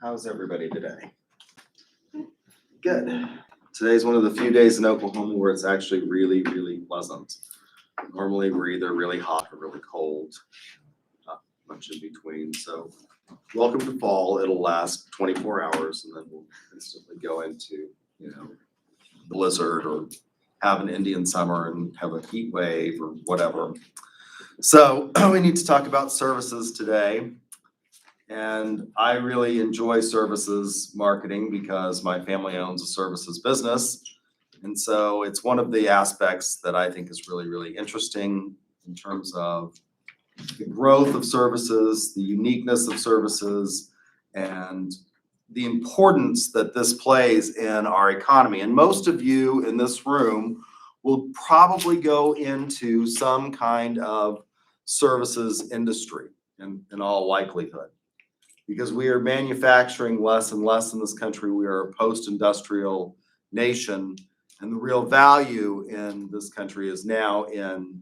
How's everybody today? Good. Today's one of the few days in Oklahoma where it's actually really, really pleasant. Normally, we're either really hot or really cold, not much in between. So welcome to fall. It'll last 24 hours and then we'll instantly go into, blizzard or have an Indian summer and have a heat wave or whatever. So we need to talk about services today. And I really enjoy services marketing because my family owns a services business. And so it's one of the aspects that I think is really, really interesting in terms of the growth of services, the uniqueness of services, and the importance that this plays in our economy. And most of you in this room will probably go into some kind of services industry in all likelihood. Because we are manufacturing less and less in this country. We are a post-industrial nation, and the real value in this country is now in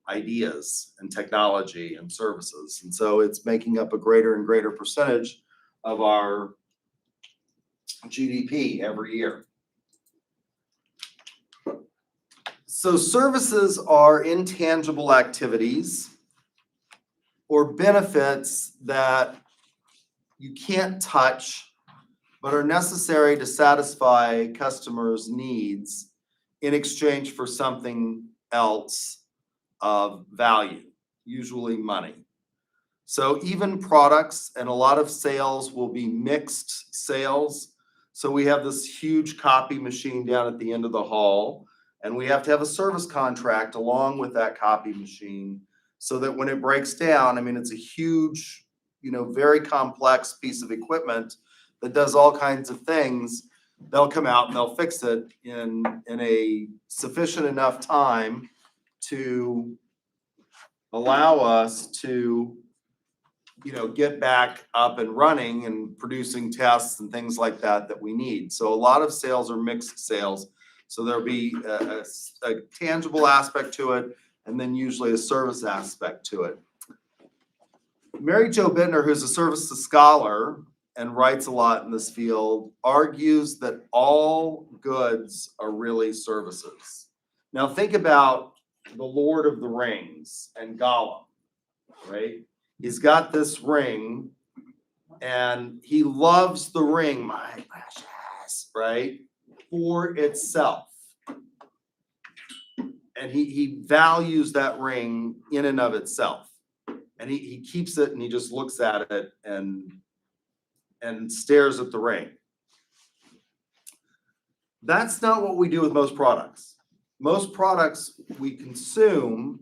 ideas and technology and services. And so it's making up a greater and greater percentage of our GDP every year. So services are intangible activities or benefits that you can't touch, but are necessary to satisfy customers' needs in exchange for something else of value, usually money. So even products and a lot of sales will be mixed sales. So we have this huge copy machine down at the end of the hall, and we have to have a service contract along with that copy machine so that when it breaks down, I mean, it's a huge, very complex piece of equipment that does all kinds of things. They'll come out and they'll fix it in a sufficient enough time to allow us to, get back up and running and producing tests and things like that we need. So a lot of sales are mixed sales. So there'll be a tangible aspect to it, and then usually a service aspect to it. Mary Jo Bittner, who's a services scholar and writes a lot in this field, argues that all goods are really services. Now think about the Lord of the Rings and Gollum, right? He's got this ring and he loves the ring, my precious, right? For itself. And he values that ring in and of itself. And he keeps it and he just looks at it and stares at the ring. That's not what we do with most products. Most products we consume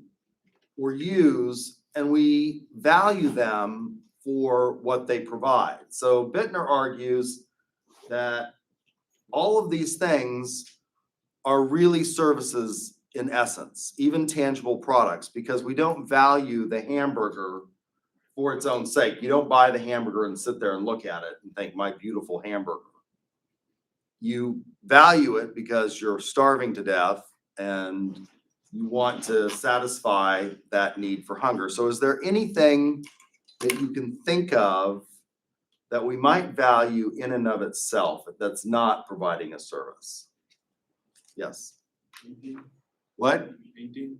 or use and we value them for what they provide. So Bittner argues that all of these things are really services in essence, even tangible products, because we don't value the hamburger for its own sake. You don't buy the hamburger and sit there and look at it and think, my beautiful hamburger. You value it because you're starving to death and you want to satisfy that need for hunger. So is there anything that you can think of that we might value in and of itself that's not providing a service? Yes. What? Painting.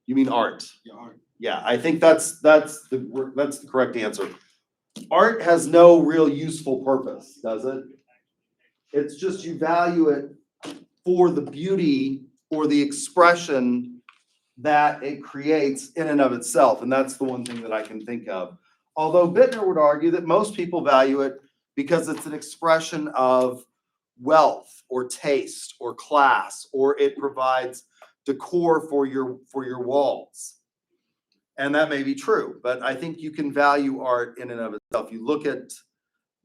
You mean art? Yeah, art. Yeah, I think that's the correct answer. Art has no real useful purpose, does it? It's just you value it for the beauty or the expression that it creates in and of itself. And that's the one thing that I can think of. Although Bittner would argue that most people value it because it's an expression of wealth or taste or class, or it provides decor for your walls. And that may be true, but I think you can value art in and of itself. You look at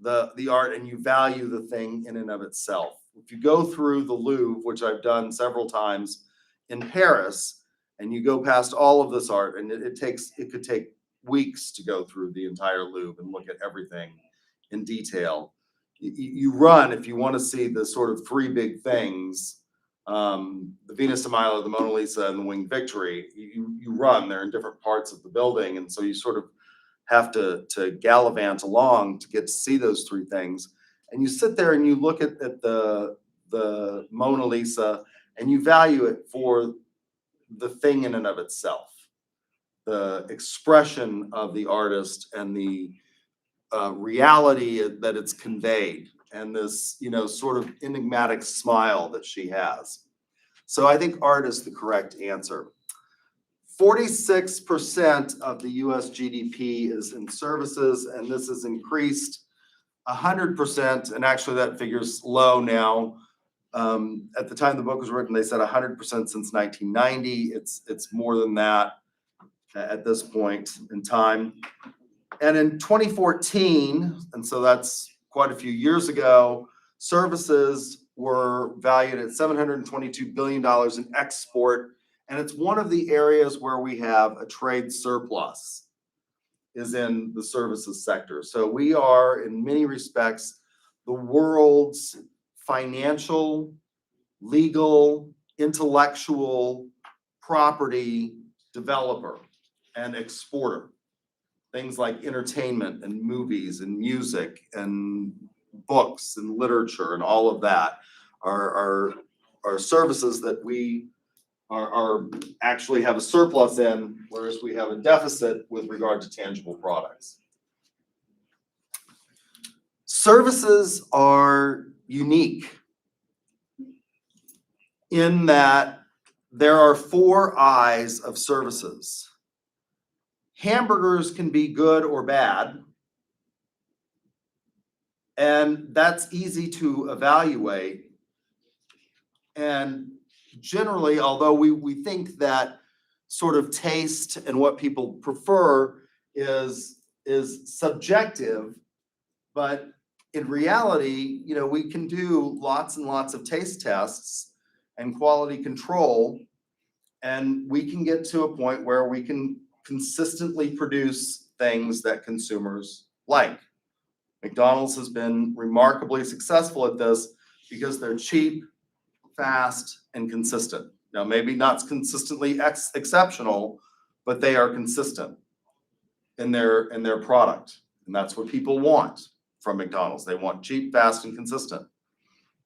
the art and you value the thing in and of itself. If you go through the Louvre, which I've done several times in Paris, and you go past all of this art, and it could take weeks to go through the entire Louvre and look at everything in detail. You run if you want to see the sort of three big things, the Venus de Milo, the Mona Lisa, and the Winged Victory. You run, they're in different parts of the building, and so you sort of have to gallivant along to get to see those three things. And you sit there and you look at the Mona Lisa and you value it for the thing in and of itself, the expression of the artist and the reality that it's conveyed, and this, sort of enigmatic smile that she has. So I think art is the correct answer. 46% of the US GDP is in services, and this has increased 100%, and actually that figure's low now. At the time the book was written, they said 100% since 1990. It's more than that at this point in time. And in 2014, and so that's quite a few years ago, services were valued at $722 billion in export. And it's one of the areas where we have a trade surplus, is in the services sector. So we are, in many respects, the world's financial, legal, intellectual property developer and exporter. Things like entertainment and movies and music and books and literature and all of that are services that we are actually have a surplus in, whereas we have a deficit with regard to tangible products. Services are unique in that there are 4 I's of services. Hamburgers can be good or bad, and that's easy to evaluate. And generally, although we think that sort of taste and what people prefer is subjective, but in reality, we can do lots and lots of taste tests and quality control, and we can get to a point where we can consistently produce things that consumers like. McDonald's has been remarkably successful at this because they're cheap, fast, and consistent. Now, maybe not consistently exceptional, but they are consistent in their product. And that's what people want from McDonald's. They want cheap, fast, and consistent.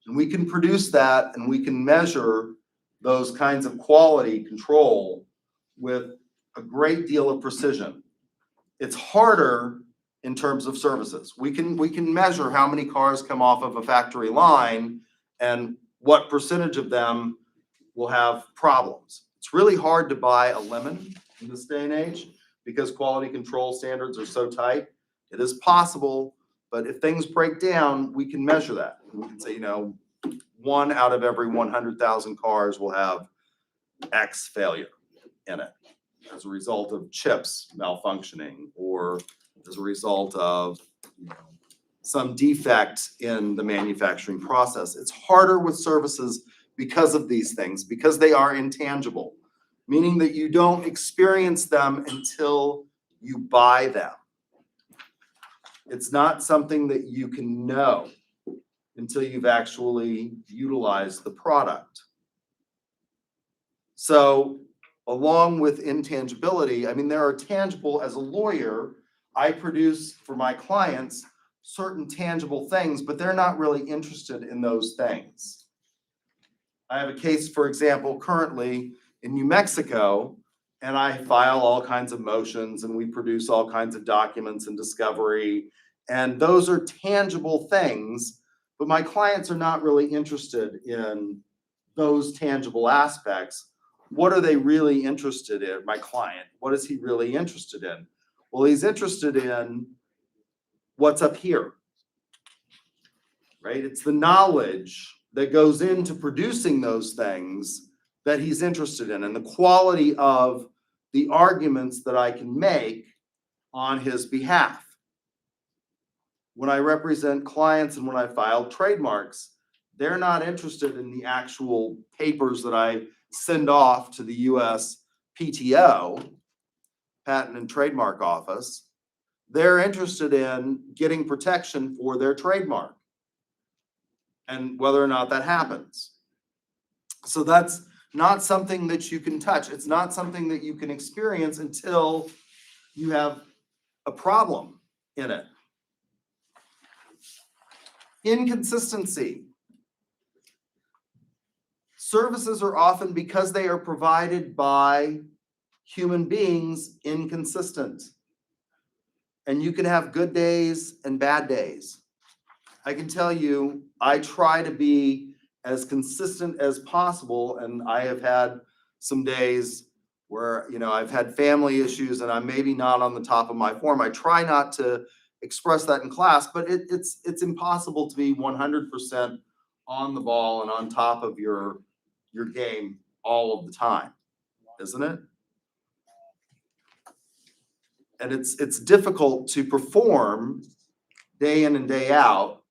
And we can produce that, and we can measure those kinds of quality control with a great deal of precision. It's harder in terms of services. We can measure how many cars come off of a factory line and what percentage of them will have problems. It's really hard to buy a lemon in this day and age because quality control standards are so tight. It is possible, but if things break down, we can measure that. We can say, 1 out of every 100,000 cars will have X failure in it as a result of chips malfunctioning or as a result of some defect in the manufacturing process. It's harder with services because of these things, because they are intangible, meaning that you don't experience them until you buy them. It's not something that you can know until you've actually utilized the product. So along with intangibility, there are tangible, as a lawyer, I produce for my clients certain tangible things, but they're not really interested in those things. I have a case, for example, currently in New Mexico, and I file all kinds of motions and we produce all kinds of documents and discovery, and those are tangible things, but my clients are not really interested in those tangible aspects. What are they really interested in? My client, what is he really interested in? Well, he's interested in what's up here, right? It's the knowledge that goes into producing those things that he's interested in, and the quality of the arguments that I can make on his behalf. When I represent clients and when I file trademarks, they're not interested in the actual papers that I send off to the US PTO, Patent and Trademark Office. They're interested in getting protection for their trademark and whether or not that happens. So that's not something that you can touch. It's not something that you can experience until you have a problem in it. Inconsistency. Services are often, because they are provided by human beings, inconsistent. And you can have good days and bad days. I can tell you, I try to be as consistent as possible, and I have had some days where, I've had family issues and I'm maybe not on the top of my form. I try not to express that in class, but it's impossible to be 100% on the ball and on top of your game all of the time, isn't it? And it's difficult to perform day in and day out.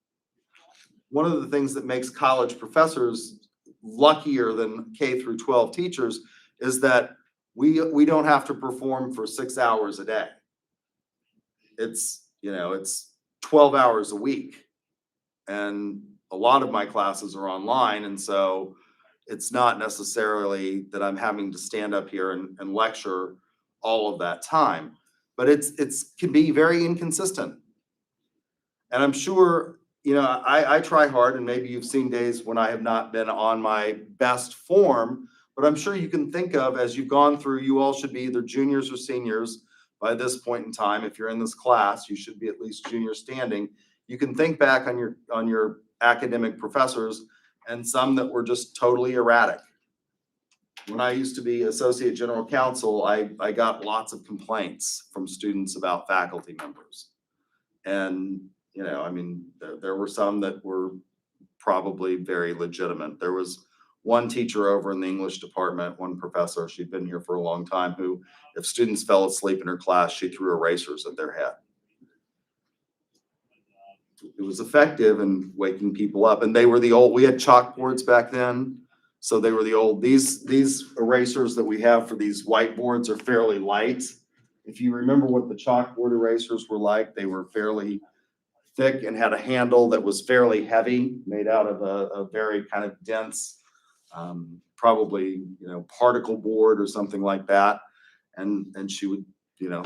One of the things that makes college professors luckier than K through 12 teachers is that we don't have to perform for 6 hours a day. It's 12 hours a week. And a lot of my classes are online, and so it's not necessarily that I'm having to stand up here and lecture all of that time, but it's can be very inconsistent. And I'm sure, I try hard, and maybe you've seen days when I have not been on my best form, but I'm sure you can think of, as you've gone through, you all should be either juniors or seniors by this point in time. If you're in this class, you should be at least junior standing. You can think back on your academic professors, and some that were just totally erratic. When I used to be associate general counsel, I got lots of complaints from students about faculty members. And, there were some that were probably very legitimate. There was one teacher over in the English department, one professor, she'd been here for a long time, who, if students fell asleep in her class, she threw erasers at their head. It was effective in waking people up. And they were we had chalkboards back then. So they were these erasers that we have for these whiteboards are fairly light. If you remember what the chalkboard erasers were like, they were fairly thick and had a handle that was fairly heavy, made out of a very kind of dense, probably, particle board or something like that. And she would,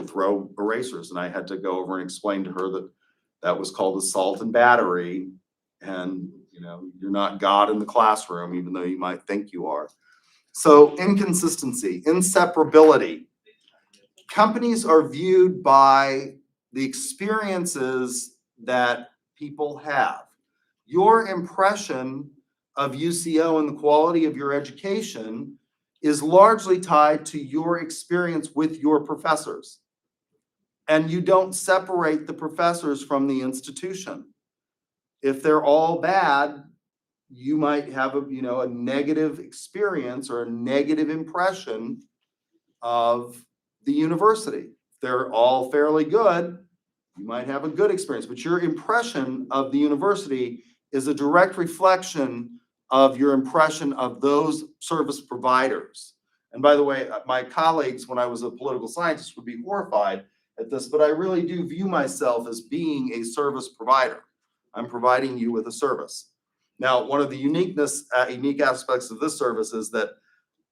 throw erasers. And I had to go over and explain to her that was called assault and battery. And, you're not God in the classroom, even though you might think you are. So inconsistency, inseparability. Companies are viewed by the experiences that people have. Your impression of UCO and the quality of your education is largely tied to your experience with your professors. And you don't separate the professors from the institution. If they're all bad, you might have a negative experience or a negative impression of the university. If they're all fairly good, you might have a good experience, but your impression of the university is a direct reflection of your impression of those service providers. And by the way, my colleagues, when I was a political scientist, would be horrified at this, but I really do view myself as being a service provider. I'm providing you with a service. Now, one of the unique aspects of this service is that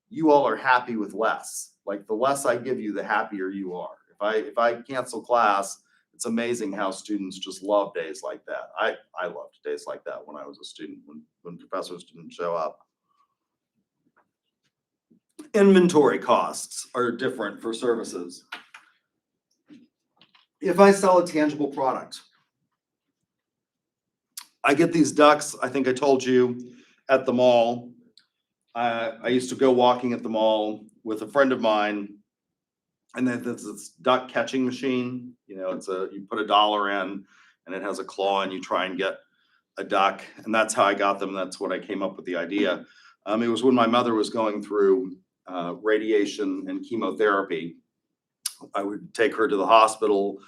you all are happy with less. Like, the less I give you, the happier you are. If I cancel class, it's amazing how students just love days like that. I loved days like that when I was a student, when professors didn't show up. Inventory costs are different for services. If I sell a tangible product, I get these ducks, I think I told you, at the mall. I used to go walking at the mall with a friend of mine, and then there's this duck catching machine. You put $1 in, and it has a claw, and you try and get a duck. And that's how I got them. That's what I came up with the idea. It was when my mother was going through radiation and chemotherapy. I would take her to the hospital,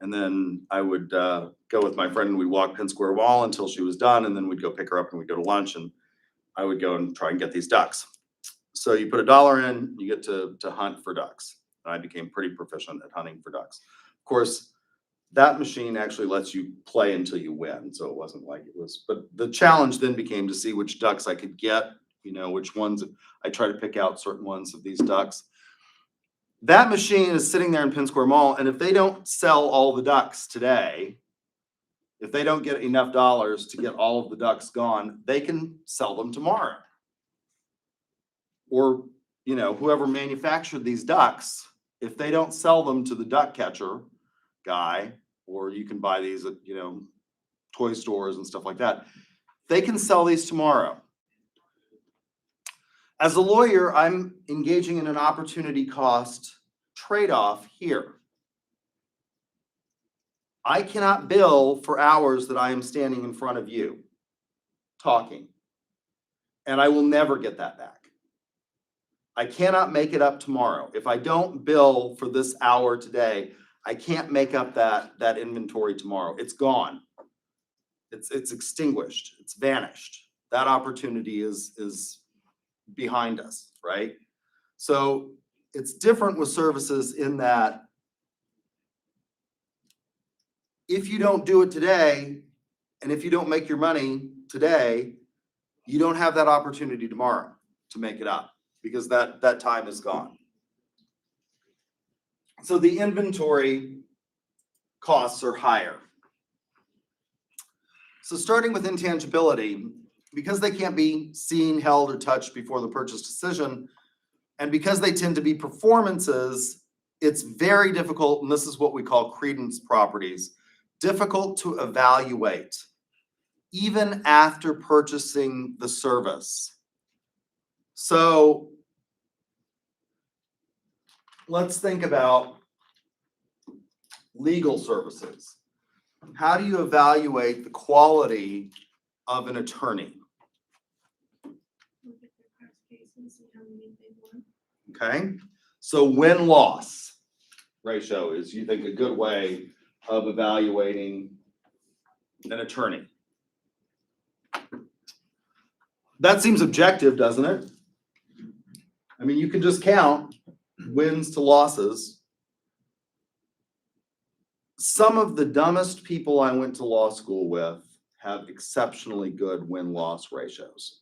and then I would go with my friend, and we'd walk Penn Square Mall until she was done, and then we'd go pick her up, and we'd go to lunch, and I would go and try and get these ducks. So you put $1 in, you get to hunt for ducks. And I became pretty proficient at hunting for ducks. Of course, that machine actually lets you play until you win. So it wasn't like it was, but the challenge then became to see which ducks I could get, which ones. I try to pick out certain ones of these ducks. That machine is sitting there in Penn Square Mall, and if they don't sell all the ducks today, if they don't get enough dollars to get all of the ducks gone, they can sell them tomorrow. Or, whoever manufactured these ducks, if they don't sell them to the duck catcher guy, or you can buy these at, toy stores and stuff like that, they can sell these tomorrow. As a lawyer, I'm engaging in an opportunity cost trade-off here. I cannot bill for hours that I am standing in front of you talking, and I will never get that back. I cannot make it up tomorrow. If I don't bill for this hour today, I can't make up that inventory tomorrow. It's gone. It's extinguished. It's vanished. That opportunity is behind us, right? So it's different with services in that if you don't do it today, and if you don't make your money today, you don't have that opportunity tomorrow to make it up, because that time is gone. So the inventory costs are higher. So starting with intangibility, because they can't be seen, held, or touched before the purchase decision, and because they tend to be performances, it's very difficult, and this is what we call credence properties, difficult to evaluate even after purchasing the service. So let's think about legal services. How do you evaluate the quality of an attorney? Okay, so win-loss ratio is, you think, a good way of evaluating an attorney. That seems objective, doesn't it? I mean, you can just count wins to losses. Some of the dumbest people I went to law school with have exceptionally good win-loss ratios.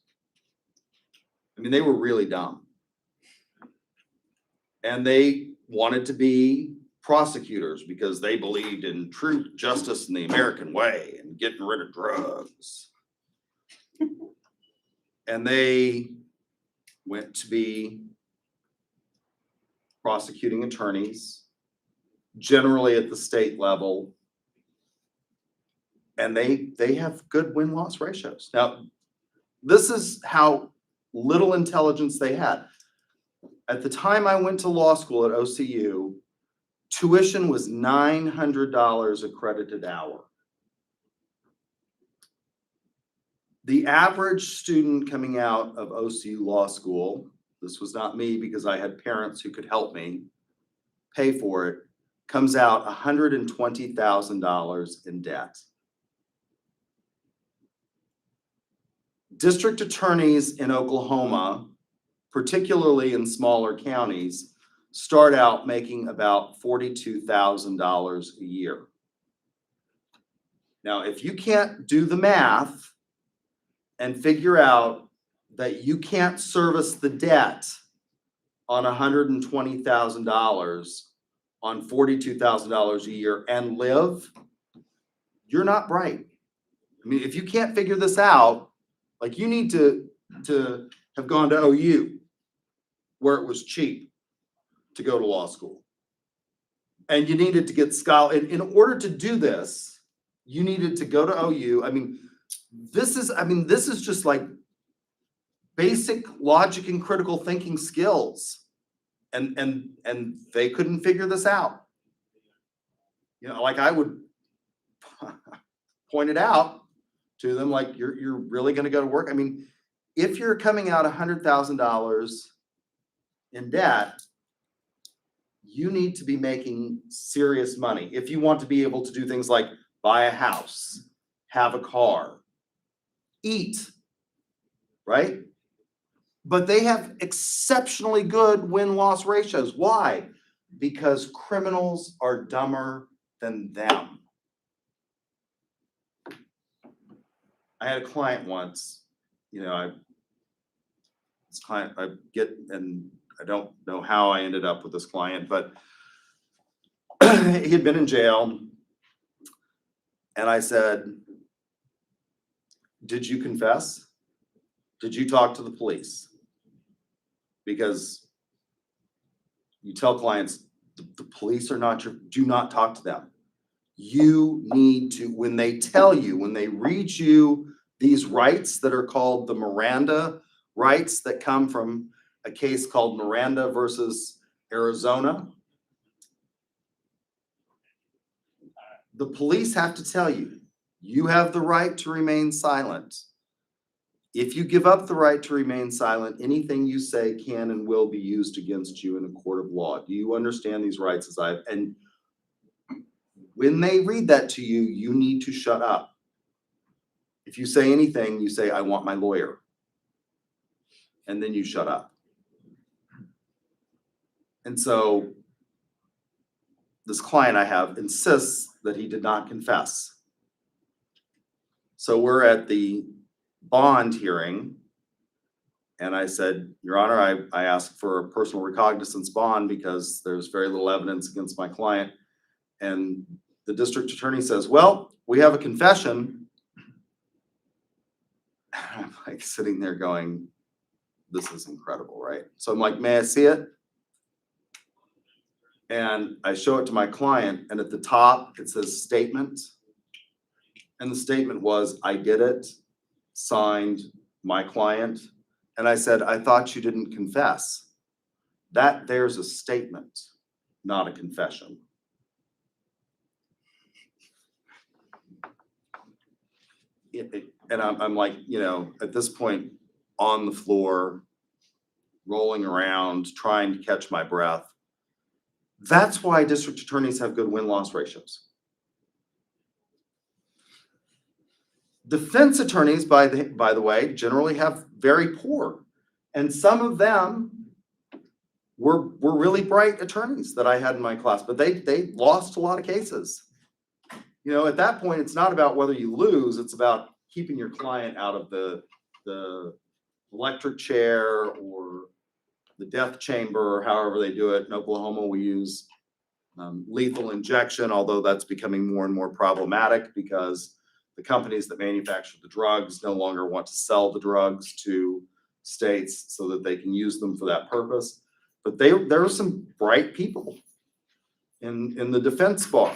I mean, they were really dumb. And they wanted to be prosecutors because they believed in truth, justice, and the American way, and getting rid of drugs. And they went to be prosecuting attorneys, generally at the state level, and they have good win-loss ratios. Now, this is how little intelligence they had. At the time I went to law school at OCU, tuition was $900 a credited hour. The average student coming out of OCU Law School, this was not me because I had parents who could help me pay for it, comes out $120,000 in debt. District attorneys in Oklahoma, particularly in smaller counties, start out making about $42,000 a year. Now, if you can't do the math and figure out that you can't service the debt on $120,000 on $42,000 a year and live, you're not bright. I mean, if you can't figure this out, like, you need to have gone to OU where it was cheap to go to law school. And you needed to get in order to do this, you needed to go to OU. I mean, this is just like basic logic and critical thinking skills. And they couldn't figure this out. Like, I would point it out to them, like, you're really going to go to work. I mean, if you're coming out $100,000 in debt, you need to be making serious money if you want to be able to do things like buy a house, have a car, eat, right? But they have exceptionally good win-loss ratios. Why? Because criminals are dumber than them. I had a client once, I I don't know how I ended up with this client, but he had been in jail. And I said, did you confess? Did you talk to the police? Because you tell clients, the police are not do not talk to them. You need to, when they tell you, when they read you these rights that are called the Miranda rights that come from a case called Miranda versus Arizona, the police have to tell you, you have the right to remain silent. If you give up the right to remain silent, anything you say can and will be used against you in a court of law. Do you understand these rights and when they read that to you, you need to shut up. If you say anything, you say, I want my lawyer. And then you shut up. And so this client I have insists that he did not confess. So we're at the bond hearing. And I said, Your Honor, I asked for a personal recognizance bond because there's very little evidence against my client. And the district attorney says, well, we have a confession. I'm like sitting there going, this is incredible, right? So I'm like, may I see it? And I show it to my client, and at the top it says statement. And the statement was, I did it, signed my client. And I said, I thought you didn't confess. That there's a statement, not a confession. And I'm like, at this point on the floor, rolling around, trying to catch my breath. That's why district attorneys have good win-loss ratios. Defense attorneys, by the way, generally have very poor. And some of them were really bright attorneys that I had in my class, but they lost a lot of cases. At that point, it's not about whether you lose, it's about keeping your client out of the electric chair or the death chamber, or however they do it. In Oklahoma, we use lethal injection, although that's becoming more and more problematic because the companies that manufacture the drugs no longer want to sell the drugs to states so that they can use them for that purpose. But there are some bright people in the defense bar.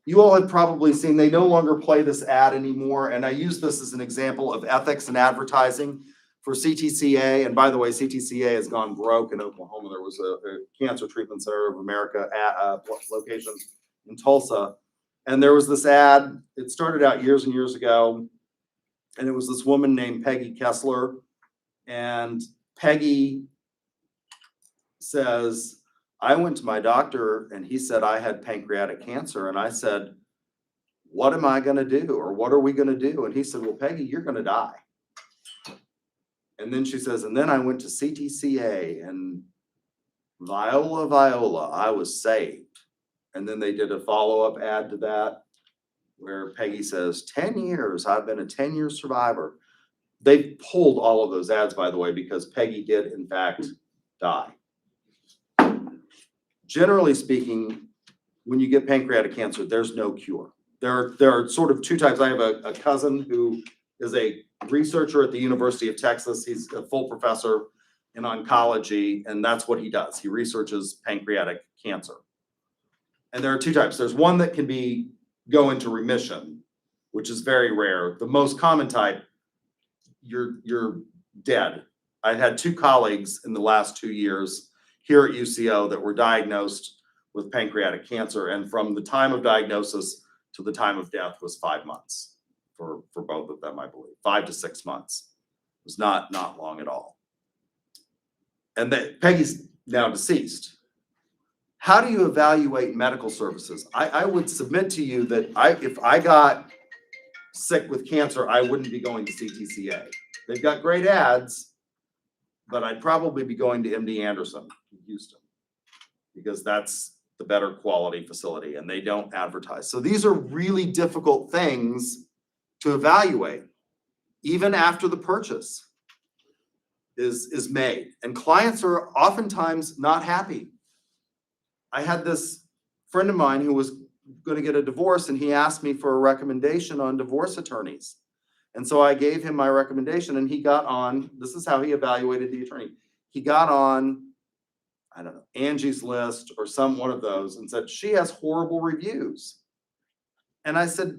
You all have probably seen, they no longer play this ad anymore. And I use this as an example of ethics and advertising for CTCA. And by the way, CTCA has gone broke in Oklahoma. There was a Cancer Treatment Center of America location in Tulsa. And there was this ad, it started out years and years ago. And it was this woman named Peggy Kessler. And Peggy says, I went to my doctor and he said I had pancreatic cancer. And I said, what am I going to do? Or what are we going to do? And he said, well, Peggy, you're going to die. And then she says, and then I went to CTCA and Viola, I was saved. And then they did a follow-up ad to that where Peggy says, 10 years, I've been a 10-year survivor. They pulled all of those ads, by the way, because Peggy did, in fact, die. Generally speaking, when you get pancreatic cancer, there's no cure. There are sort of two types. I have a cousin who is a researcher at the University of Texas. He's a full professor in oncology, and that's what he does. He researches pancreatic cancer. And there are two types. There's one that can go into remission, which is very rare. The most common type, you're dead. I had two colleagues in the last 2 years here at UCO that were diagnosed with pancreatic cancer. And from the time of diagnosis to the time of death was 5 months for both of them, I believe. 5 to 6 months. It was not long at all. And Peggy's now deceased. How do you evaluate medical services? I would submit to you that if I got sick with cancer, I wouldn't be going to CTCA. They've got great ads, but I'd probably be going to MD Anderson in Houston because that's the better quality facility and they don't advertise. So these are really difficult things to evaluate, even after the purchase. is made. And clients are oftentimes not happy. I had this friend of mine who was going to get a divorce, and he asked me for a recommendation on divorce attorneys. And so I gave him my recommendation, and he got on, this is how he evaluated the attorney. He got on, I don't know, Angie's List or one of those, and said, she has horrible reviews. And I said,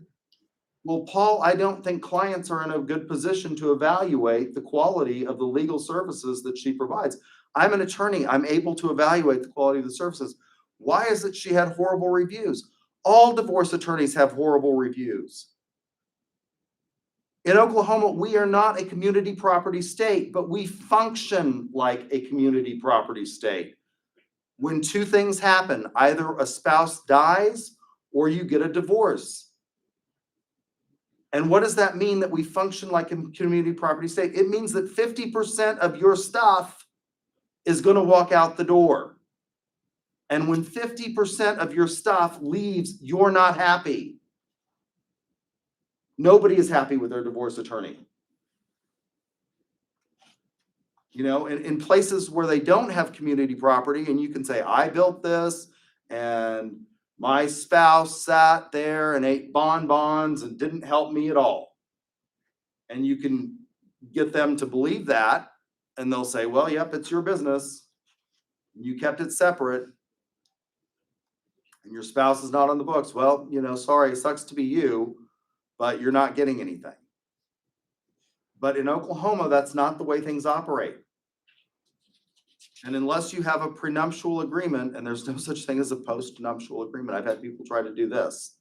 well, Paul, I don't think clients are in a good position to evaluate the quality of the legal services that she provides. I'm an attorney. I'm able to evaluate the quality of the services. Why is it she had horrible reviews? All divorce attorneys have horrible reviews. In Oklahoma, we are not a community property state, but we function like a community property state. When two things happen, either a spouse dies or you get a divorce. And what does that mean that we function like a community property state? It means that 50% of your stuff is going to walk out the door. And when 50% of your stuff leaves, you're not happy. Nobody is happy with their divorce attorney. You know, in places where they don't have community property, and you can say, I built this, and my spouse sat there and ate bonbons and didn't help me at all. And you can get them to believe that, and they'll say, well, yep, it's your business. You kept it separate, and your spouse is not on the books. Well, you know, sorry, it sucks to be you, but you're not getting anything. But in Oklahoma, that's not the way things operate. And unless you have a prenuptial agreement, and there's no such thing as a post-nuptial agreement, I've had people try to do this.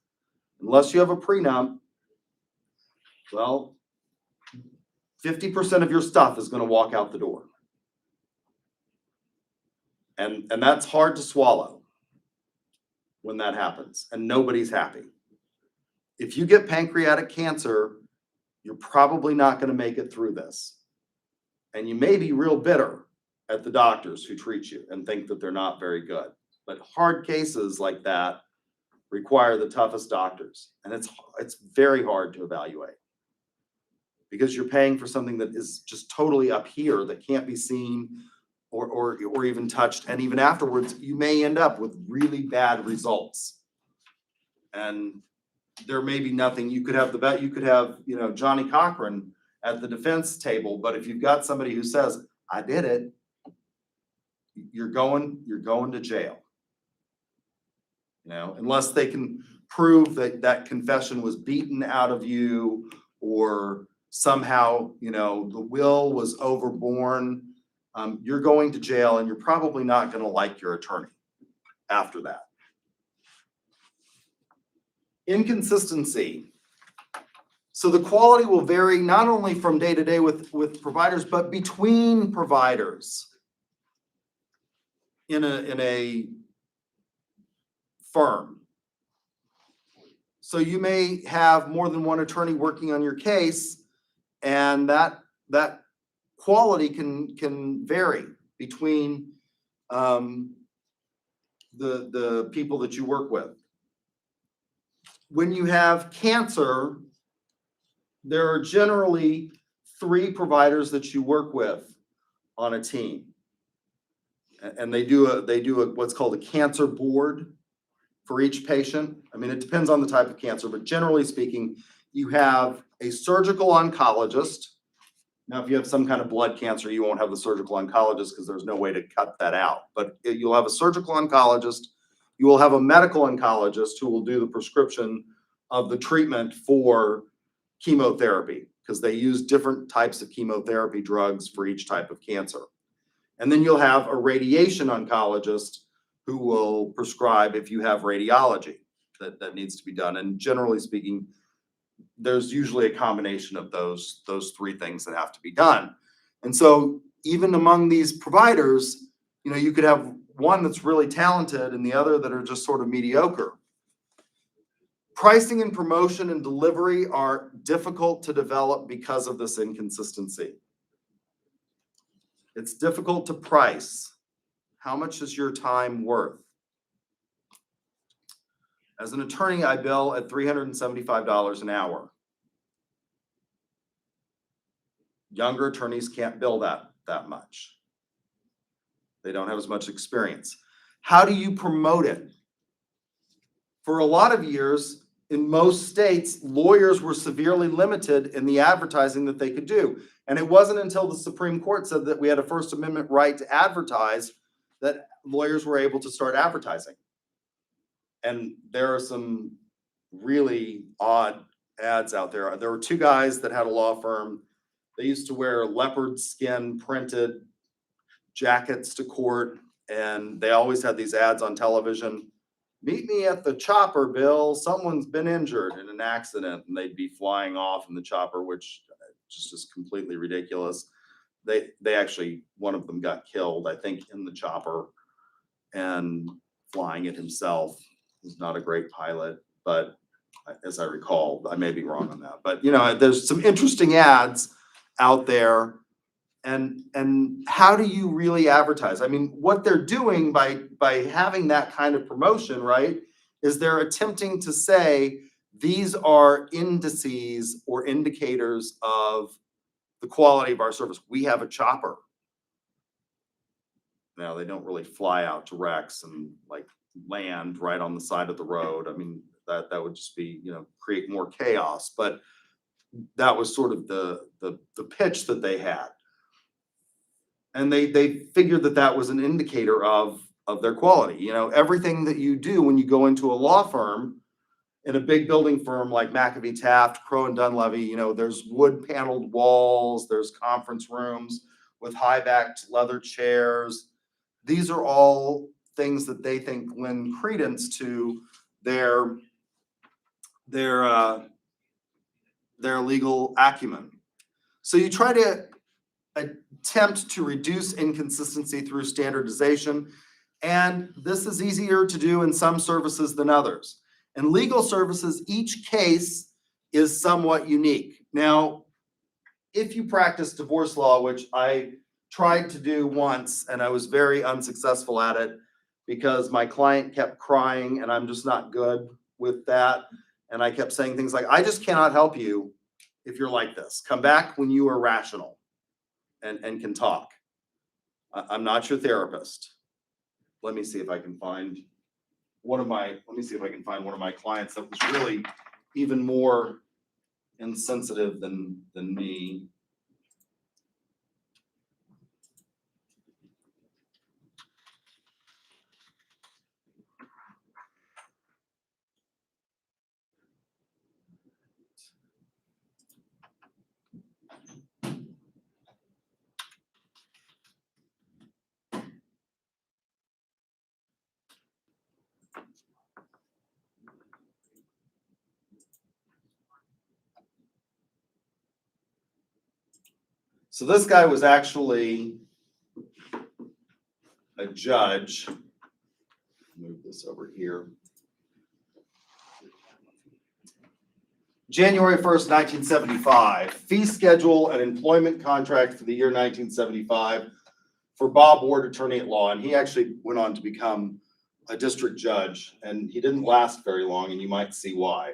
Unless you have a prenup, well, 50% of your stuff is going to walk out the door. And that's hard to swallow when that happens, and nobody's happy. If you get pancreatic cancer, you're probably not going to make it through this. And you may be real bitter at the doctors who treat you and think that they're not very good. But hard cases like that require the toughest doctors. And it's very hard to evaluate because you're paying for something that is just totally up here that can't be seen or even touched. And even afterwards, you may end up with really bad results. And there may be nothing. You could have you know, Johnny Cochran at the defense table, but if you've got somebody who says, I did it, you're going to jail. You know, unless they can prove that that confession was beaten out of you, or somehow, you know, the will was overborne, you're going to jail, and you're probably not going to like your attorney after that. Inconsistency. So the quality will vary not only from day to day with providers, but between providers in a firm. So you may have more than one attorney working on your case, and that quality can vary between the people that you work with. When you have cancer, there are generally 3 providers that you work with on a team, and they do what's called a cancer board for each patient. I mean, it depends on the type of cancer, but generally speaking, you have a surgical oncologist. Now, if you have some kind of blood cancer, you won't have the surgical oncologist because there's no way to cut that out. But you'll have a surgical oncologist. You will have a medical oncologist who will do the prescription of the treatment for chemotherapy, because they use different types of chemotherapy drugs for each type of cancer. And then you'll have a radiation oncologist who will prescribe if you have radiology that needs to be done. And generally speaking, there's usually a combination of those 3 things that have to be done. And so even among these providers, you know, you could have one that's really talented and the other that are just sort of mediocre. Pricing and promotion and delivery are difficult to develop because of this inconsistency. It's difficult to price. How much is your time worth? As an attorney, I bill at $375 an hour. Younger attorneys can't bill that. that much. They don't have as much experience. How do you promote it? For a lot of years, in most states, lawyers were severely limited in the advertising that they could do. And it wasn't until the Supreme Court said that we had a First Amendment right to advertise that lawyers were able to start advertising. And there are some really odd ads out there. There were two guys that had a law firm. They used to wear leopard skin printed jackets to court, and they always had these ads on television. Meet me at the chopper, Bill. Someone's been injured in an accident, and they'd be flying off in the chopper, which just is completely ridiculous. They actually, one of them got killed, I think, in the chopper, and flying it himself. He's not a great pilot, but as I recall, I may be wrong on that. But there's some interesting ads out there. And how do you really advertise? I mean, what they're doing by having that kind of promotion, right, is they're attempting to say these are indices or indicators of the quality of our service. We have a chopper. Now, they don't really fly out to wrecks and like land right on the side of the road. I mean, that would just be, create more chaos. But that was sort of the pitch that they had. And they figured that was an indicator of their quality. Everything that you do when you go into a law firm, in a big building firm like McAfee Taft, Crowe and Dunlevy, there's wood paneled walls, there's conference rooms with high backed leather chairs. These are all things that they think lend credence to their legal acumen. So you try to attempt to reduce inconsistency through standardization, and this is easier to do in some services than others. In legal services, each case is somewhat unique. Now, if you practice divorce law, which I tried to do once, and I was very unsuccessful at it because my client kept crying, and I'm just not good with that. And I kept saying things like, I just cannot help you if you're like this. Come back when you are rational and can talk. I'm not your therapist. Let me see if I can find one of my clients that was really even more insensitive than me. So this guy was actually a judge. Move this over here. January 1st, 1975, fee schedule and employment contract for the year 1975 for Bob Ward, attorney at law. And he actually went on to become a district judge, and he didn't last very long, and you might see why.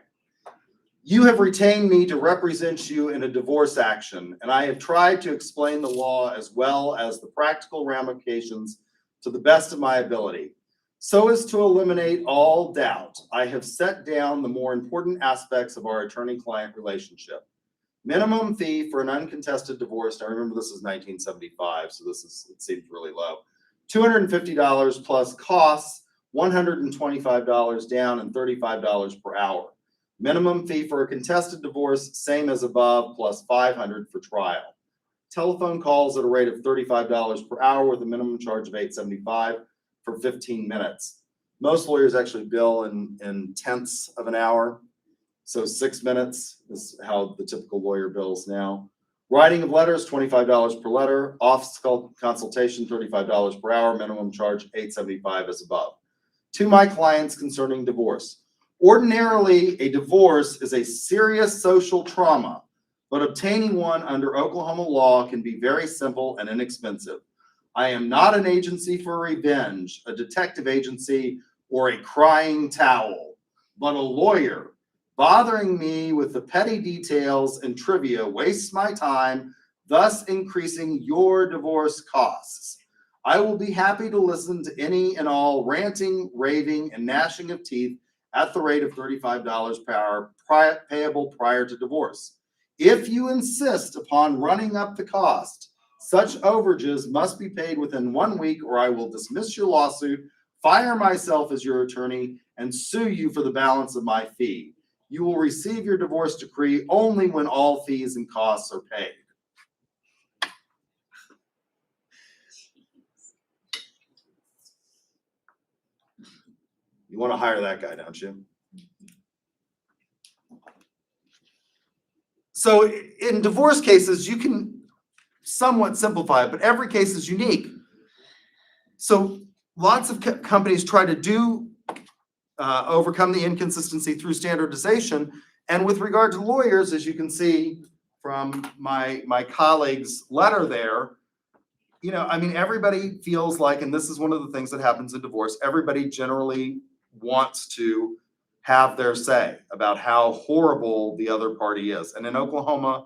You have retained me to represent you in a divorce action, and I have tried to explain the law as well as the practical ramifications to the best of my ability. So as to eliminate all doubt, I have set down the more important aspects of our attorney-client relationship. Minimum fee for an uncontested divorce. Now remember, this is 1975, so it seems really low. $250 plus costs, $125 down, and $35 per hour. Minimum fee for a contested divorce, same as above, plus $500 for trial. Telephone calls at a rate of $35 per hour with a minimum charge of $875 for 15 minutes. Most lawyers actually bill in tenths of an hour. So 6 minutes is how the typical lawyer bills now. Writing of letters, $25 per letter. Office consultation, $35 per hour. Minimum charge, $875 as above. To my clients concerning divorce. Ordinarily, a divorce is a serious social trauma, but obtaining one under Oklahoma law can be very simple and inexpensive. I am not an agency for revenge, a detective agency, or a crying towel, but a lawyer. Bothering me with the petty details and trivia wastes my time, thus increasing your divorce costs. I will be happy to listen to any and all ranting, raving, and gnashing of teeth at the rate of $35 per hour payable prior to divorce. If you insist upon running up the cost, such overages must be paid within 1 week, or I will dismiss your lawsuit, fire myself as your attorney, and sue you for the balance of my fee. You will receive your divorce decree only when all fees and costs are paid. You want to hire that guy, don't you? So in divorce cases, you can somewhat simplify it, but every case is unique. So lots of companies try to overcome the inconsistency through standardization. And with regard to lawyers, as you can see from my colleague's letter there, I mean, everybody feels like, and this is one of the things that happens in divorce, everybody generally wants to have their say about how horrible the other party is. And in Oklahoma,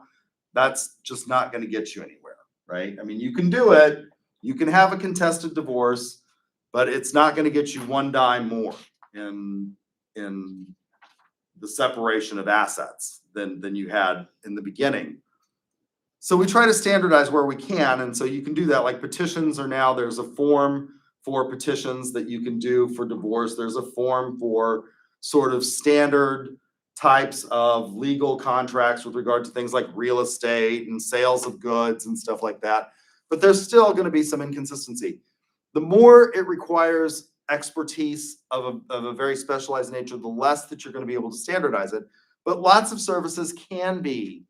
that's just not going to get you anywhere, right? I mean, you can do it, you can have a contested divorce, but it's not going to get you one dime more in the separation of assets than you had in the beginning. So we try to standardize where we can, and so you can do that. Like petitions are now, there's a form for petitions that you can do for divorce. There's a form for sort of standard types of legal contracts with regard to things like real estate and sales of goods and stuff like that. But there's still going to be some inconsistency. The more it requires expertise of a very specialized nature, the less that you're going to be able to standardize it. But lots of services can be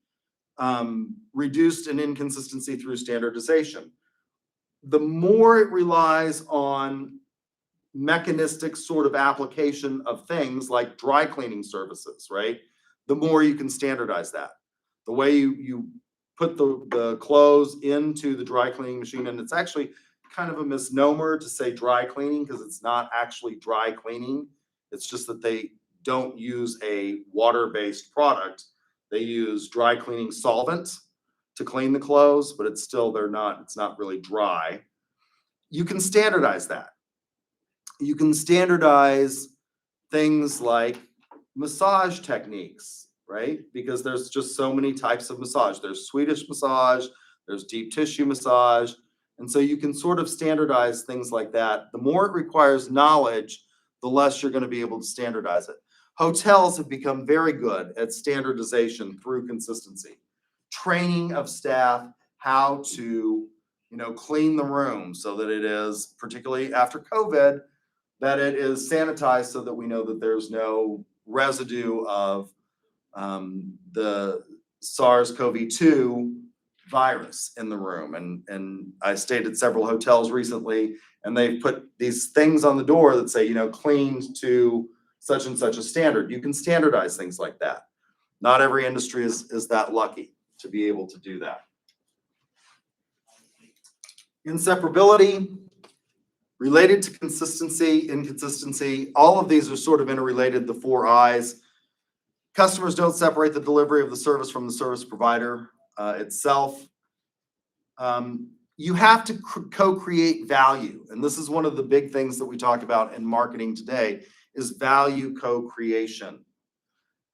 reduced in inconsistency through standardization. The more it relies on mechanistic sort of application of things like dry cleaning services, right? The more you can standardize that. The way you put the clothes into the dry cleaning machine, and it's actually kind of a misnomer to say dry cleaning because it's not actually dry cleaning. It's just that they don't use a water-based product. They use dry cleaning solvent to clean the clothes, but it's not really dry. You can standardize that. You can standardize things like massage techniques, right? Because there's just so many types of massage. There's Swedish massage, there's deep tissue massage. And so you can sort of standardize things like that. The more it requires knowledge, the less you're going to be able to standardize it. Hotels have become very good at standardization through consistency. Training of staff how to, clean the room so that it is, particularly after COVID, that it is sanitized so that we know that there's no residue of the SARS-CoV-2 virus in the room. And I stayed at several hotels recently, and they've put these things on the door that say, cleaned to such and such a standard. You can standardize things like that. Not every industry is that lucky to be able to do that. Inseparability, related to consistency, inconsistency, all of these are sort of interrelated, the 4 I's. Customers don't separate the delivery of the service from the service provider itself. You have to co-create value. And this is one of the big things that we talk about in marketing today is value co-creation.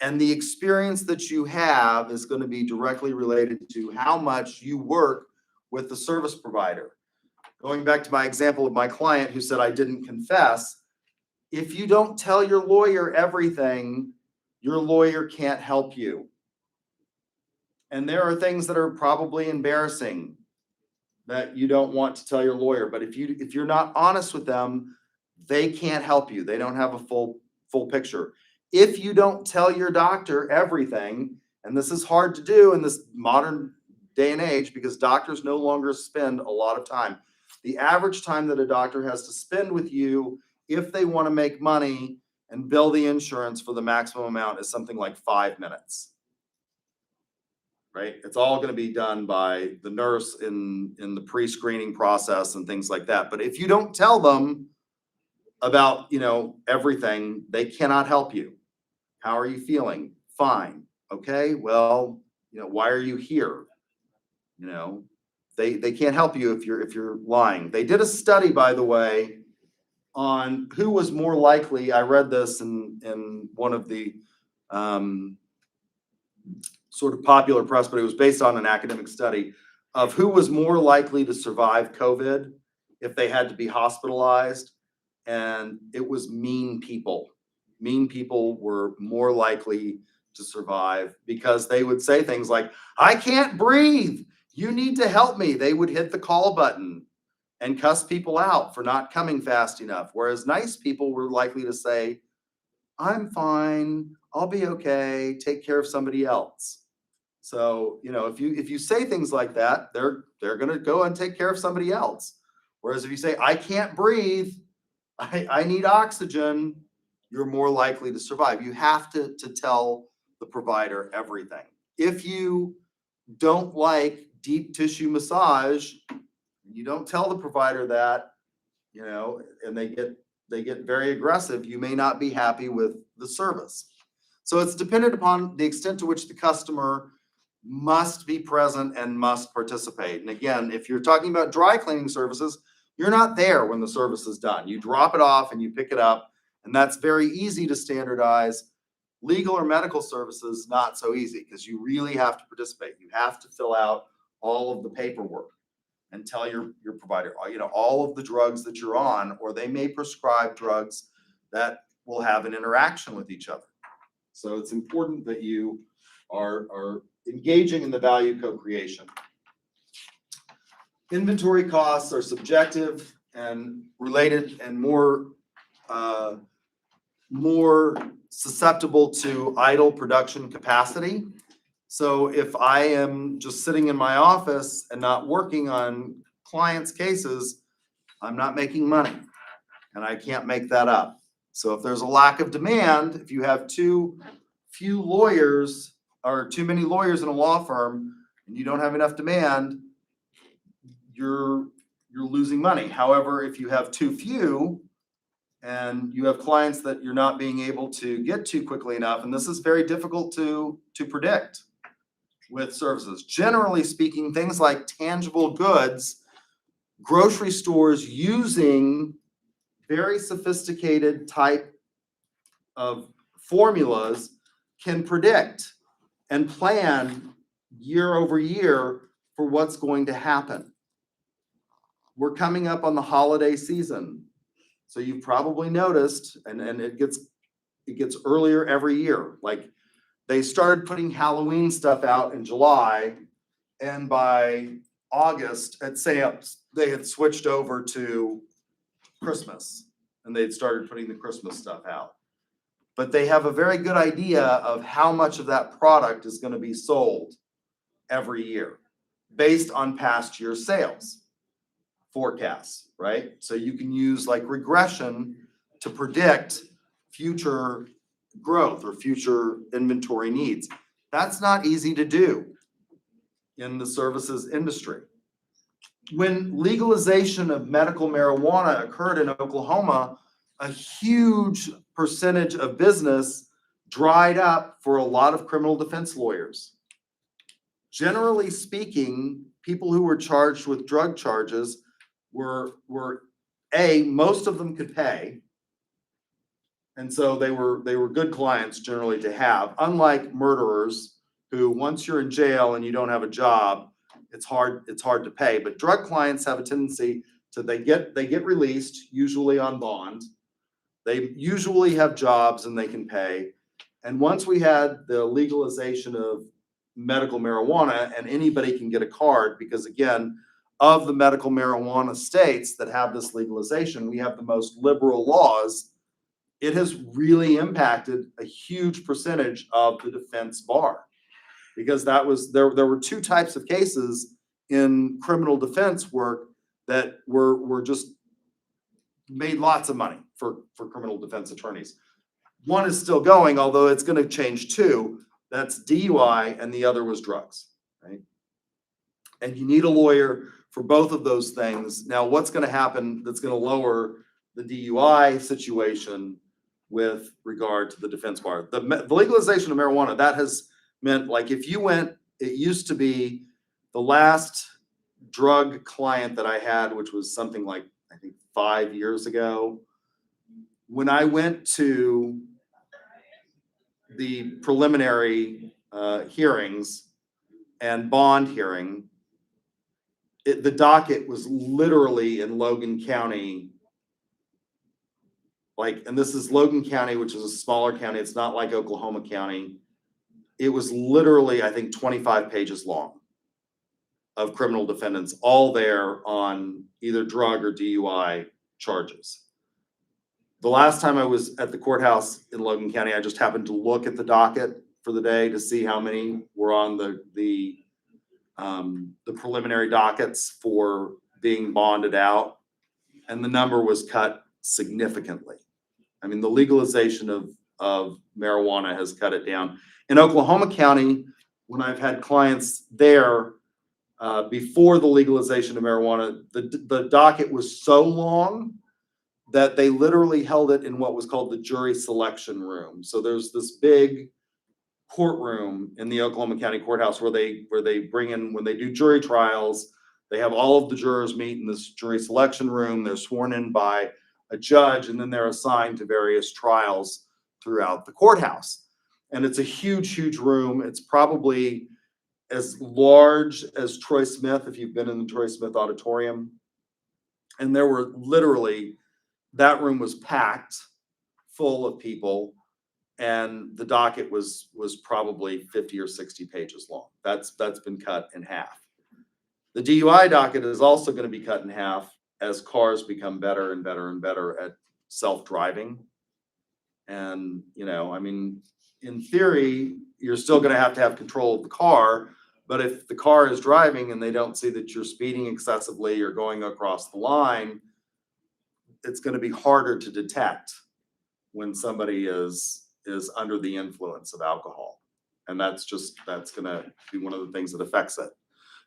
And the experience that you have is going to be directly related to how much you work with the service provider. Going back to my example of my client who said, I didn't confess. If you don't tell your lawyer everything, your lawyer can't help you. And there are things that are probably embarrassing that you don't want to tell your lawyer. But if you're not honest with them, they can't help you. They don't have a full picture. If you don't tell your doctor everything, and this is hard to do in this modern day and age because doctors no longer spend a lot of time. The average time that a doctor has to spend with you if they want to make money and bill the insurance for the maximum amount is something like 5 minutes. Right? It's all going to be done by the nurse in the pre-screening process and things like that. But if you don't tell them about, everything, they cannot help you. How are you feeling? Fine. Okay. Well, why are you here? You know, they can't help you if you're lying. They did a study, by the way, on who was more likely. I read this in one of the sort of popular press, but it was based on an academic study of who was more likely to survive COVID if they had to be hospitalized. And it was mean people. Mean people were more likely to survive because they would say things like, I can't breathe. You need to help me. They would hit the call button and cuss people out for not coming fast enough. Whereas nice people were likely to say, I'm fine. I'll be okay. Take care of somebody else. So, if you say things like that, they're going to go and take care of somebody else. Whereas if you say, I can't breathe, I need oxygen, you're more likely to survive. You have to tell the provider everything. If you don't like deep tissue massage, you don't tell the provider that, and they get very aggressive, you may not be happy with the service. So it's dependent upon the extent to which the customer must be present and must participate. And again, if you're talking about dry cleaning services, you're not there when the service is done. You drop it off and you pick it up, and that's very easy to standardize. Legal or medical services, not so easy, because you really have to participate. You have to fill out all of the paperwork and tell your provider, all of the drugs that you're on, or they may prescribe drugs that will have an interaction with each other. So it's important that you are engaging in the value co-creation. Inventory costs are subjective and related and more susceptible to idle production capacity. So if I am just sitting in my office and not working on clients' cases, I'm not making money, and I can't make that up. So if there's a lack of demand, if you have too few lawyers or too many lawyers in a law firm and you don't have enough demand, you're losing money. However, if you have too few and you have clients that you're not being able to get to quickly enough, and this is very difficult to predict with services. Generally speaking, things like tangible goods, grocery stores using very sophisticated type of formulas can predict and plan year over year for what's going to happen. We're coming up on the holiday season. So you've probably noticed, and it gets earlier every year. Like they started putting Halloween stuff out in July, and by August at Sam's, they had switched over to Christmas, and they'd started putting the Christmas stuff out. But they have a very good idea of how much of that product is going to be sold every year based on past year sales forecasts, right? So you can use like regression to predict future growth or future inventory needs. That's not easy to do in the services industry. When legalization of medical marijuana occurred in Oklahoma, a huge percentage of business dried up for a lot of criminal defense lawyers. Generally speaking, people who were charged with drug charges were most of them could pay. And so they were good clients generally to have, unlike murderers who, once you're in jail and you don't have a job, it's hard to pay. But drug clients have a tendency to they get released, usually on bond. They usually have jobs and they can pay. And once we had the legalization of medical marijuana, and anybody can get a card, because again, of the medical marijuana states that have this legalization, we have the most liberal laws. It has really impacted a huge percentage of the defense bar, because that was there were two types of cases in criminal defense work that were just made lots of money for criminal defense attorneys. One is still going, although it's going to change too. That's DUI, and the other was drugs, right? And you need a lawyer for both of those things. Now, what's going to happen that's going to lower the DUI situation with regard to the defense bar? The legalization of marijuana, that has meant, like, if you went, it used to be The last drug client that I had, which was something like, I think 5 years ago, when I went to the preliminary hearings and bond hearing, the docket was literally in Logan County. And this is Logan County, which is a smaller county. It's not like Oklahoma County. It was literally, I think, 25 pages long of criminal defendants, all there on either drug or DUI charges. The last time I was at the courthouse in Logan County, I just happened to look at the docket for the day to see how many were on the preliminary dockets for being bonded out, and the number was cut significantly. I mean, the legalization of marijuana has cut it down. In Oklahoma County, when I've had clients there, before the legalization of marijuana, the docket was so long that they literally held it in what was called the jury selection room. So there's this big courtroom in the Oklahoma County Courthouse where they bring in, when they do jury trials, they have all of the jurors meet in this jury selection room. They're sworn in by a judge, and then they're assigned to various trials throughout the courthouse. And it's a huge, huge room. It's probably as large as Troy Smith, if you've been in the Troy Smith auditorium. And there were literally, that room was packed full of people, and the docket was probably 50 or 60 pages long. That's been cut in half. The DUI docket is also going to be cut in half as cars become better and better and better at self-driving. And, I mean, in theory, you're still going to have control of the car, but if the car is driving and they don't see that you're speeding excessively or going across the line, it's going to be harder to detect when somebody is under the influence of alcohol. And that's going to be one of the things that affects it.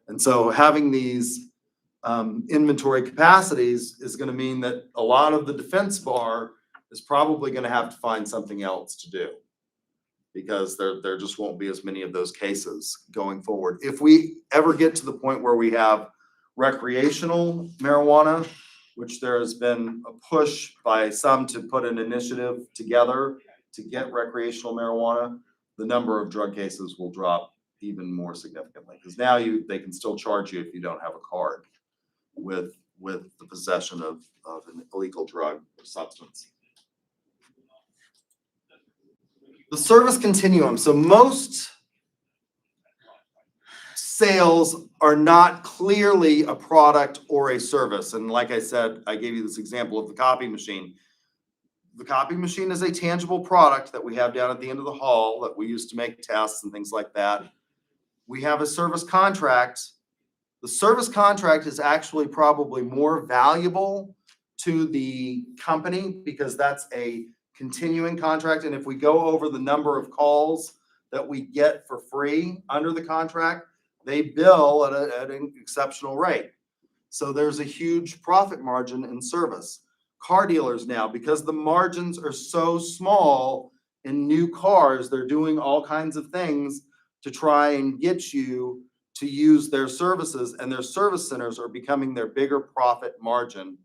And so having these inventory capacities is going to mean that a lot of the defense bar is probably going to have to find something else to do, because there just won't be as many of those cases going forward. If we ever get to the point where we have recreational marijuana, which there has been a push by some to put an initiative together to get recreational marijuana, the number of drug cases will drop even more significantly, because now they can still charge you if you don't have a card with the possession of an illegal drug or substance. The service continuum. So most sales are not clearly a product or a service. And like I said, I gave you this example of the copy machine. The copy machine is a tangible product that we have down at the end of the hall that we use to make tests and things like that. We have a service contract. The service contract is actually probably more valuable to the company because that's a continuing contract. And if we go over the number of calls that we get for free under the contract, they bill at an exceptional rate. So there's a huge profit margin in service. Car dealers now, because the margins are so small in new cars, they're doing all kinds of things to try and get you to use their services, and their service centers are becoming their bigger profit margin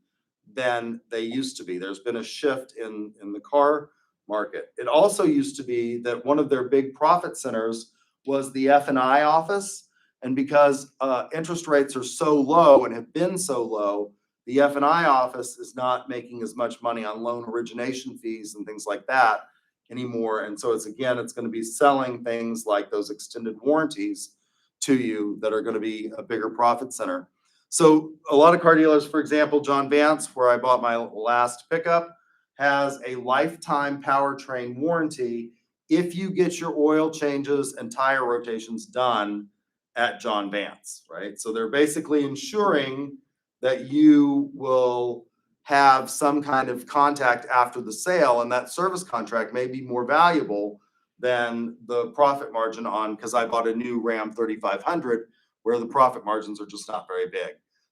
than they used to be. There's been a shift in the car market. It also used to be that one of their big profit centers was the F&I office, and because interest rates are so low and have been so low, the F&I office is not making as much money on loan origination fees and things like that anymore. And so it's going to be selling things like those extended warranties to you that are going to be a bigger profit center. So a lot of car dealers, for example, John Vance, where I bought my last pickup, has a lifetime powertrain warranty if you get your oil changes and tire rotations done at John Vance, right? So they're basically ensuring that you will have some kind of contact after the sale, and that service contract may be more valuable than the profit margin on, because I bought a new Ram 3500 where the profit margins are just not very big.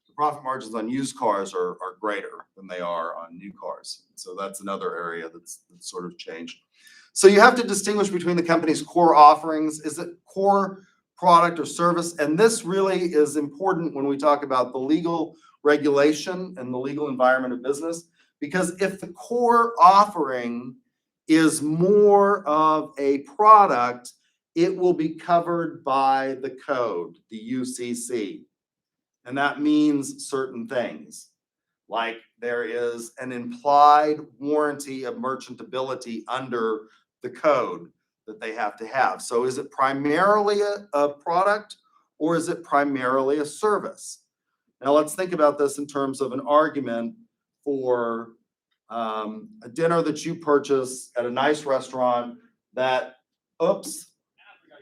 The profit margins on used cars are greater than they are on new cars. So that's another area that's sort of changed. So you have to distinguish between the company's core offerings. Is it core product or service, and this really is important when we talk about the legal regulation and the legal environment of business, because if the core offering is more of a product, it will be covered by the code, the UCC. And that means certain things, like there is an implied warranty of merchantability under the code that they have to have. So is it primarily a product, or is it primarily a service? Now let's think about this in terms of an argument for a dinner that you purchase at a nice restaurant that, oops,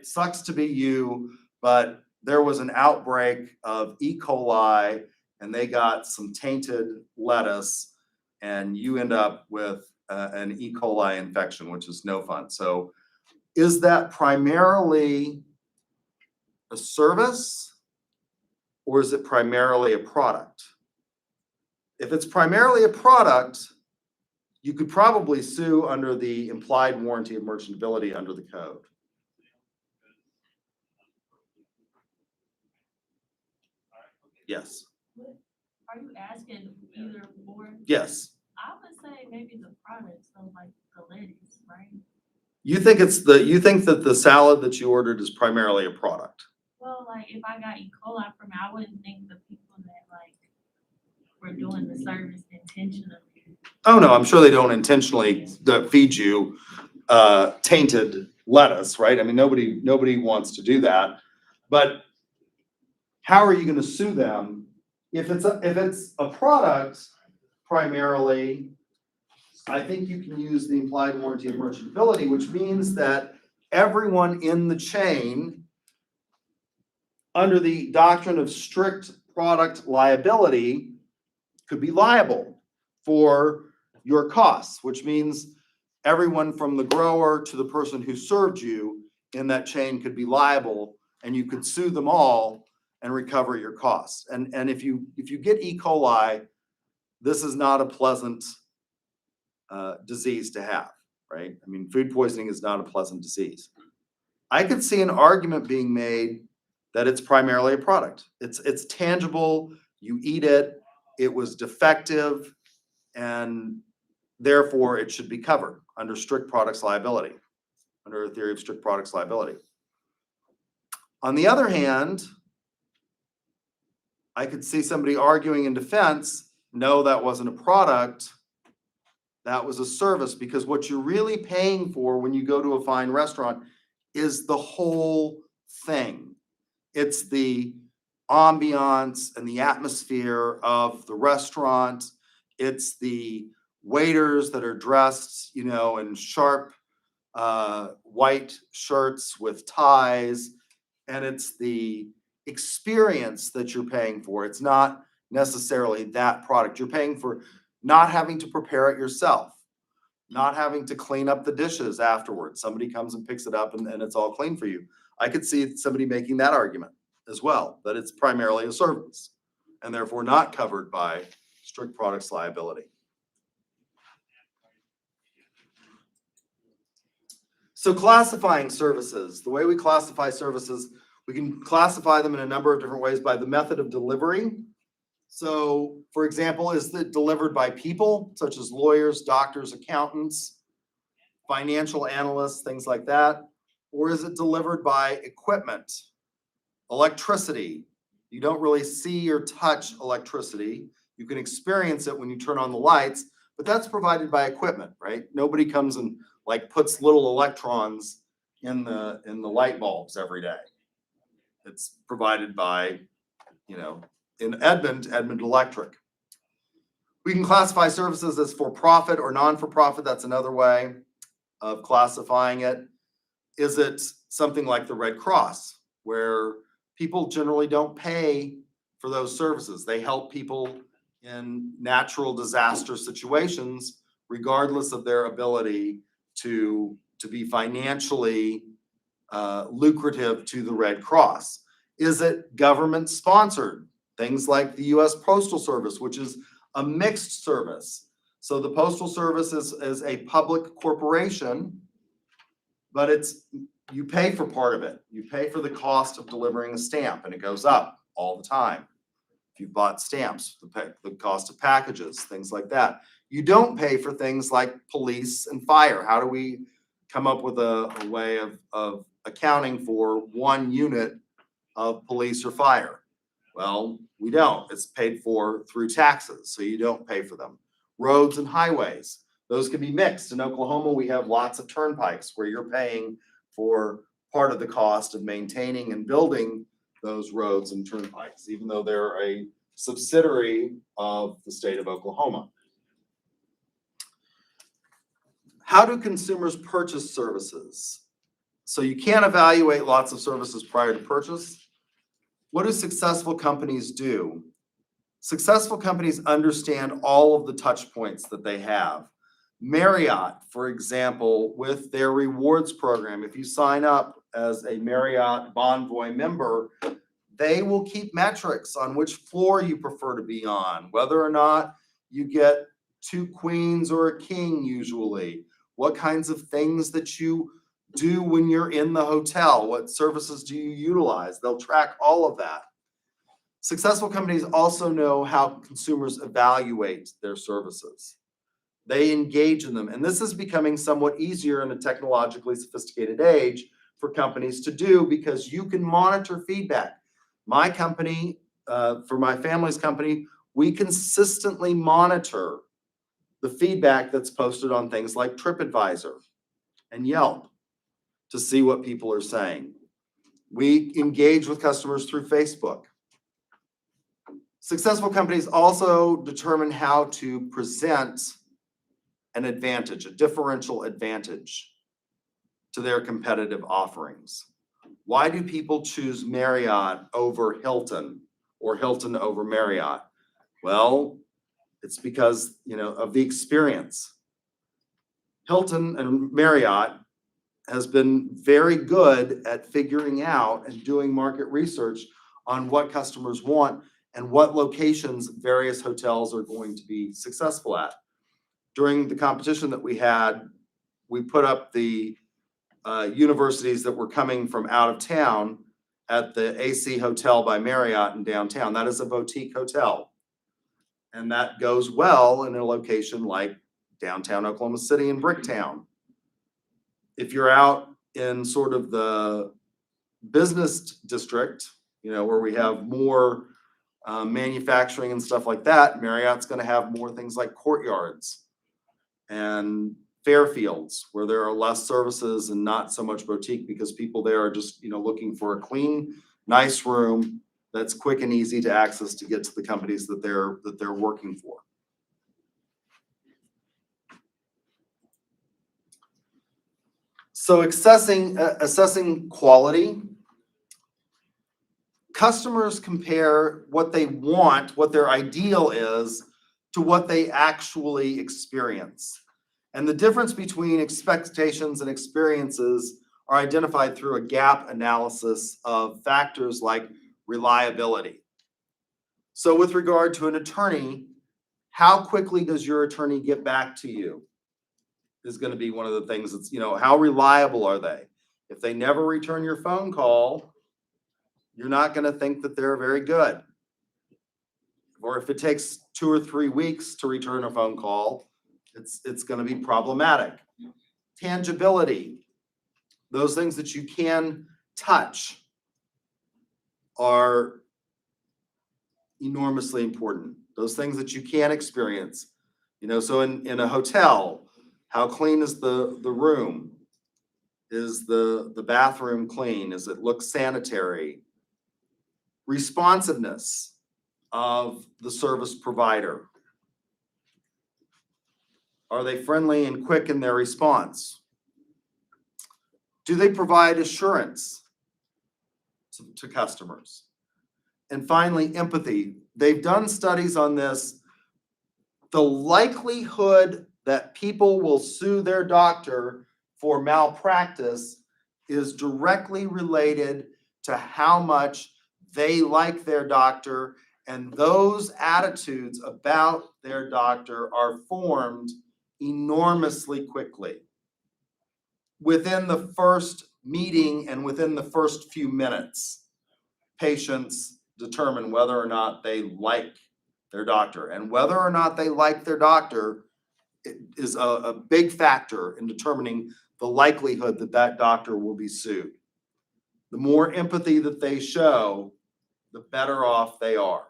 sucks to be you, but there was an outbreak of E. coli and they got some tainted lettuce and you end up with an E. coli infection, which is no fun. So is that primarily a service, or is it primarily a product? If it's primarily a product, you could probably sue under the implied warranty of merchantability under the code. Yes. Are you asking either or? Yes. I would say maybe the product, so like the lettuce, right? You think that the salad that you ordered is primarily a product? Well, like if I got E. coli from it, I wouldn't think the people that like were doing the service intentionally. Oh no, I'm sure they don't intentionally feed you tainted lettuce, right? I mean, nobody wants to do that. But how are you going to sue them if it's a product primarily? I think you can use the implied warranty of merchantability, which means that everyone in the chain, under the doctrine of strict product liability, could be liable for your costs, which means everyone from the grower to the person who served you in that chain could be liable, and you could sue them all and recover your costs. And if you get E. coli, this is not a pleasant disease to have, right? I mean, food poisoning is not a pleasant disease. I could see an argument being made that it's primarily a product. It's tangible, you eat it, it was defective, and therefore it should be covered under strict products liability, under a theory of strict products liability. On the other hand, I could see somebody arguing in defense, no, that wasn't a product, that was a service, because what you're really paying for when you go to a fine restaurant is the whole thing. It's the ambiance and the atmosphere of the restaurant. It's the waiters that are dressed, in sharp white shirts with ties, and it's the experience that you're paying for. It's not necessarily that product. You're paying for not having to prepare it yourself, not having to clean up the dishes afterwards. Somebody comes and picks it up and it's all clean for you. I could see somebody making that argument as well, that it's primarily a service and therefore not covered by strict products liability. So classifying services, the way we classify services, we can classify them in a number of different ways by the method of delivery. So, for example, is it delivered by people, such as lawyers, doctors, accountants, financial analysts, things like that? Or is it delivered by equipment, electricity? You don't really see or touch electricity. You can experience it when you turn on the lights, but that's provided by equipment, right? Nobody comes and puts little electrons in the light bulbs every day. It's provided by, in Edmond Electric. We can classify services as for-profit or non-for-profit. That's another way of classifying it. Is it something like the Red Cross, where people generally don't pay for those services? They help people in natural disaster situations, regardless of their ability to be financially lucrative to the Red Cross. Is it government sponsored? Things like the U.S. Postal Service, which is a mixed service. So the Postal Service is a public corporation, but it's you pay for part of it. You pay for the cost of delivering a stamp, and it goes up all the time. If you've bought stamps, the cost of packages, things like that. You don't pay for things like police and fire. How do we come up with a way of accounting for one unit of police or fire? Well, we don't. It's paid for through taxes, so you don't pay for them. Roads and highways, those can be mixed. In Oklahoma, we have lots of turnpikes where you're paying for part of the cost of maintaining and building those roads and turnpikes, even though they're a subsidiary of the state of Oklahoma. How do consumers purchase services? So you can't evaluate lots of services prior to purchase. What do successful companies do? Successful companies understand all of the touch points that they have. Marriott, for example, with their rewards program, if you sign up as a Marriott Bonvoy member, they will keep metrics on which floor you prefer to be on, whether or not you get 2 queens or a king usually, what kinds of things that you do when you're in the hotel, what services do you utilize? They'll track all of that. Successful companies also know how consumers evaluate their services. They engage in them, and this is becoming somewhat easier in a technologically sophisticated age for companies to do because you can monitor feedback. My company, for my family's company, we consistently monitor the feedback that's posted on things like TripAdvisor and Yelp to see what people are saying. We engage with customers through Facebook. Successful companies also determine how to present an advantage, a differential advantage to their competitive offerings. Why do people choose Marriott over Hilton or Hilton over Marriott? Well, it's because, of the experience. Hilton and Marriott has been very good at figuring out and doing market research on what customers want and what locations various hotels are going to be successful at. During the competition that we had, we put up the universities that were coming from out of town at the AC Hotel by Marriott in downtown. That is a boutique hotel. And that goes well in a location like downtown Oklahoma City and Bricktown. If you're out in sort of the business district, where we have more manufacturing and stuff like that, Marriott's going to have more things like courtyards and Fairfields, where there are less services and not so much boutique because people there are just, looking for a clean, nice room that's quick and easy to access to get to the companies that they're working for. So assessing quality, customers compare what they want, what their ideal is, to what they actually experience. And the difference between expectations and experiences are identified through a gap analysis of factors like reliability. So with regard to an attorney, how quickly does your attorney get back to you is going to be one of the things that's, how reliable are they? If they never return your phone call, you're not going to think that they're very good. Or if it takes 2 or 3 weeks to return a phone call, it's going to be problematic. Tangibility, those things that you can touch are enormously important. Those things that you can experience, so in a hotel, how clean is the room? Is the bathroom clean? Does it look sanitary? Responsiveness of the service provider. Are they friendly and quick in their response? Do they provide assurance to customers? And finally, empathy. They've done studies on this. The likelihood that people will sue their doctor for malpractice is directly related to how much they like their doctor, and those attitudes about their doctor are formed enormously quickly. Within the first meeting and within the first few minutes, patients determine whether or not they like their doctor. And whether or not they like their doctor is a big factor in determining the likelihood that that doctor will be sued. The more empathy that they show, the better off they are.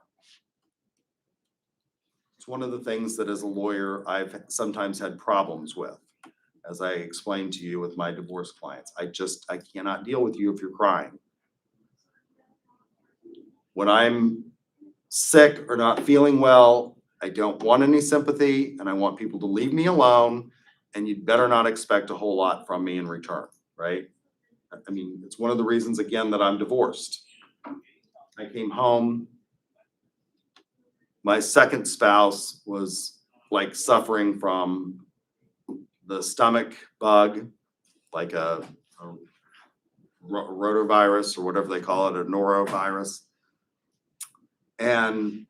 It's one of the things that as a lawyer, I've sometimes had problems with. As I explained to you with my divorce clients, I cannot deal with you if you're crying. When I'm sick or not feeling well, I don't want any sympathy and I want people to leave me alone, and you'd better not expect a whole lot from me in return, right? I mean, it's one of the reasons, again, that I'm divorced. I came home. My second spouse was like suffering from the stomach bug, like a rotavirus or whatever they call it, a norovirus. And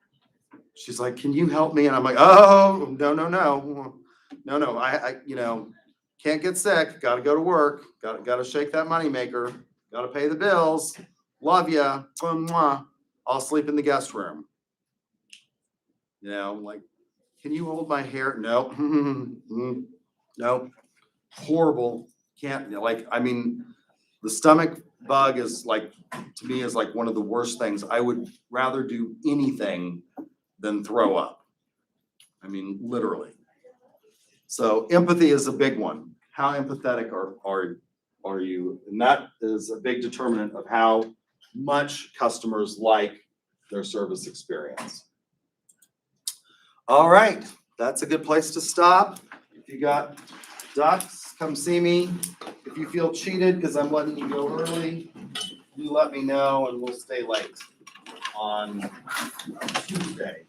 she's like, can you help me? And I'm like, oh, no. I can't get sick. Got to go to work. Got to shake that moneymaker. Got to pay the bills. Love ya. I'll sleep in the guest room. Like, can you hold my hair? No. No. Horrible. Can't, I mean, the stomach bug is like, to me, is like one of the worst things. I would rather do anything than throw up. I mean, literally. So empathy is a big one. How empathetic are you? And that is a big determinant of how much customers like their service experience. All right, that's a good place to stop. If you got ducks, come see me. If you feel cheated because I'm letting you go early, you let me know and we'll stay late on Tuesday.